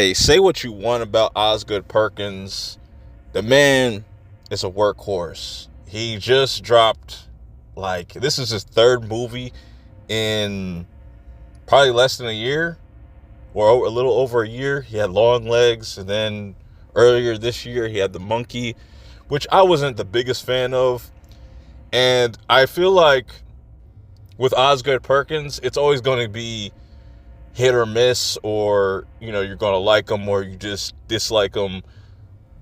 Hey, say what you want about Osgood Perkins. The man is a workhorse. He just dropped, like, this is his third movie in probably less than a year or a little over a year. He had Long Legs, and then earlier this year he had The Monkey, which I wasn't the biggest fan of. And I feel like with Osgood Perkins, it's always going to be hit or miss, or you're going to like him or you just dislike him.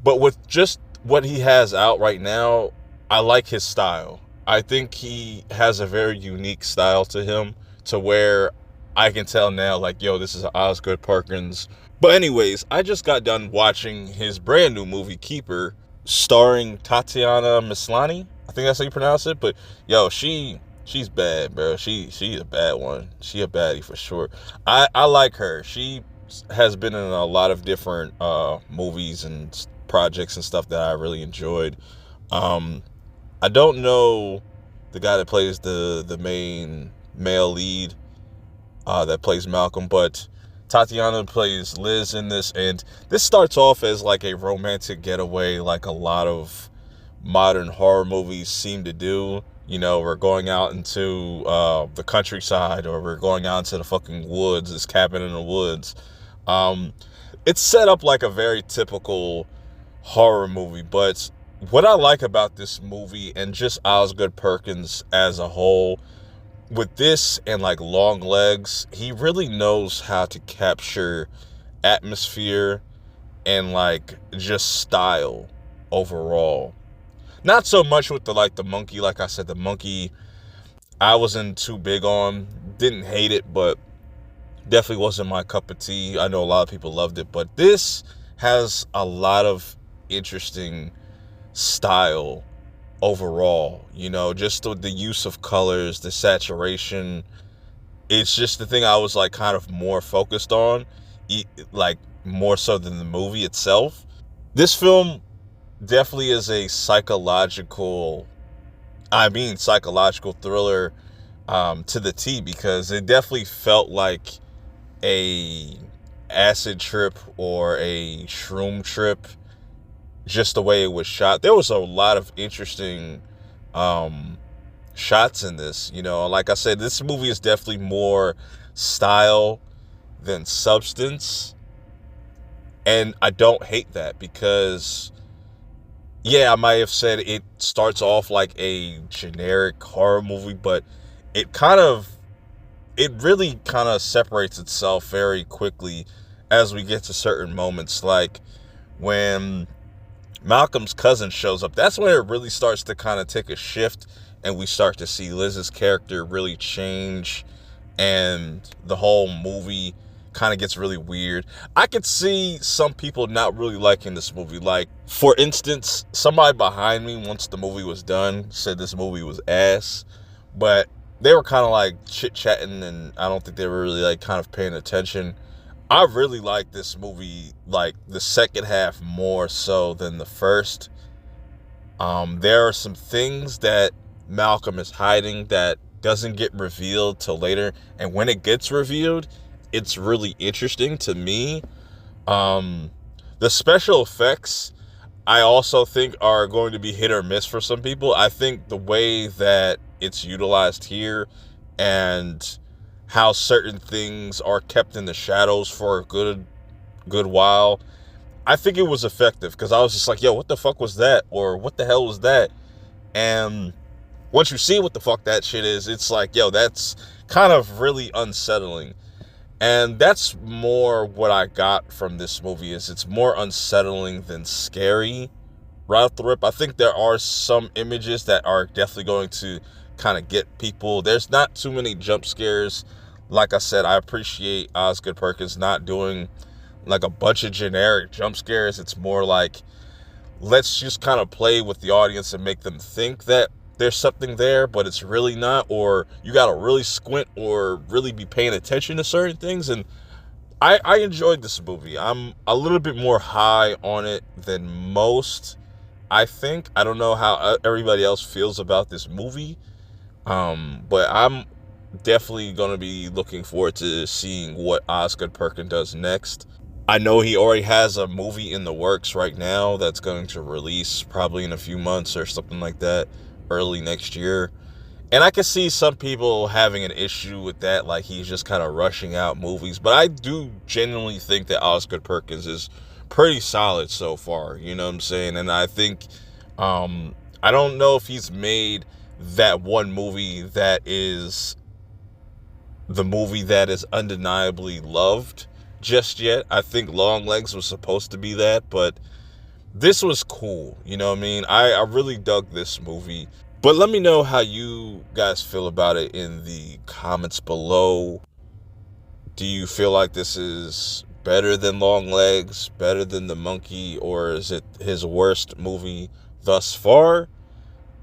But with just what he has out right now, I like his style. I think he has a very unique style to him, to where I can tell now, like, yo, this is Osgood Perkins. But anyways, I just got done watching his brand new movie Keeper, starring Tatiana Maslany. I think that's how you pronounce it. But yo, she's bad, bro. She's a bad one. She a baddie for sure. I like her. She has been in a lot of different movies and projects and stuff that I really enjoyed. I don't know the guy that plays the main male lead that plays Malcolm, but Tatiana plays Liz in this, and this starts off as like a romantic getaway, like a lot of modern horror movies seem to do. We're going out into the countryside, or we're going out into the fucking woods, this cabin in the woods. It's set up like a very typical horror movie, but what I like about this movie and just Osgood Perkins as a whole, with this and like Long Legs, he really knows how to capture atmosphere and like just style overall. Not so much with the Monkey. Like I said, the Monkey I wasn't too big on. Didn't hate it, but definitely wasn't my cup of tea. I know a lot of people loved it, but this has a lot of interesting style overall. Just the use of colors, the saturation. It's just the thing I was like kind of more focused on, like more so than the movie itself. This film definitely is a psychological thriller to the T, because it definitely felt like a acid trip or a shroom trip, just the way it was shot. There was a lot of interesting shots in this. Like I said, this movie is definitely more style than substance, and I don't hate that, because yeah, I might have said it starts off like a generic horror movie, but it really kind of separates itself very quickly as we get to certain moments, like when Malcolm's cousin shows up. That's when it really starts to kind of take a shift, and we start to see Liz's character really change, and the whole movie kind of gets really weird. I could see some people not really liking this movie. Like, for instance, somebody behind me, once the movie was done, said this movie was ass, but they were kind of like chit-chatting, and I don't think they were really like kind of paying attention. I really like this movie, like the second half more so than the first. There are some things that Malcolm is hiding that doesn't get revealed till later, and when it gets revealed, it's really interesting to me. The special effects, I also think, are going to be hit or miss for some people. I think the way that it's utilized here, and how certain things are kept in the shadows for a good while, I think it was effective, because I was just like, yo, what the fuck was that? Or what the hell was that? And once you see what the fuck that shit is, it's like, yo, that's kind of really unsettling. And that's more what I got from this movie, is it's more unsettling than scary right off the rip. I think there are some images that are definitely going to kind of get people. There's not too many jump scares. Like I said, I appreciate Osgood Perkins not doing like a bunch of generic jump scares. It's more like, let's just kind of play with the audience and make them think that there's something there, but it's really not, or you gotta really squint or really be paying attention to certain things. And I enjoyed this movie. I'm a little bit more high on it than most, I think. I don't know how everybody else feels about this movie, but I'm definitely going to be looking forward to seeing what Osgood Perkins does next. I know he already has a movie in the works right now that's going to release probably in a few months or something like that, early next year. And I can see some people having an issue with that, like he's just kind of rushing out movies. But I do genuinely think that Osgood Perkins is pretty solid so far. You know what I'm saying? And I think, I don't know if he's made that one movie that is the movie that is undeniably loved just yet. I think Longlegs was supposed to be that, but this was cool. You know what I mean? I really dug this movie. But let me know how you guys feel about it in the comments below. Do you feel like this is better than Longlegs, better than The Monkey, or is it his worst movie thus far?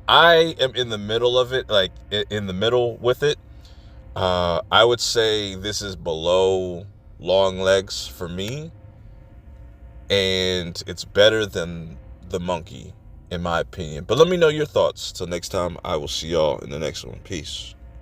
I am in the middle of it, like in the middle with it. I would say this is below Longlegs for me, and it's better than The Monkey, in my opinion. But let me know your thoughts. Till next time, I will see y'all in the next one. Peace.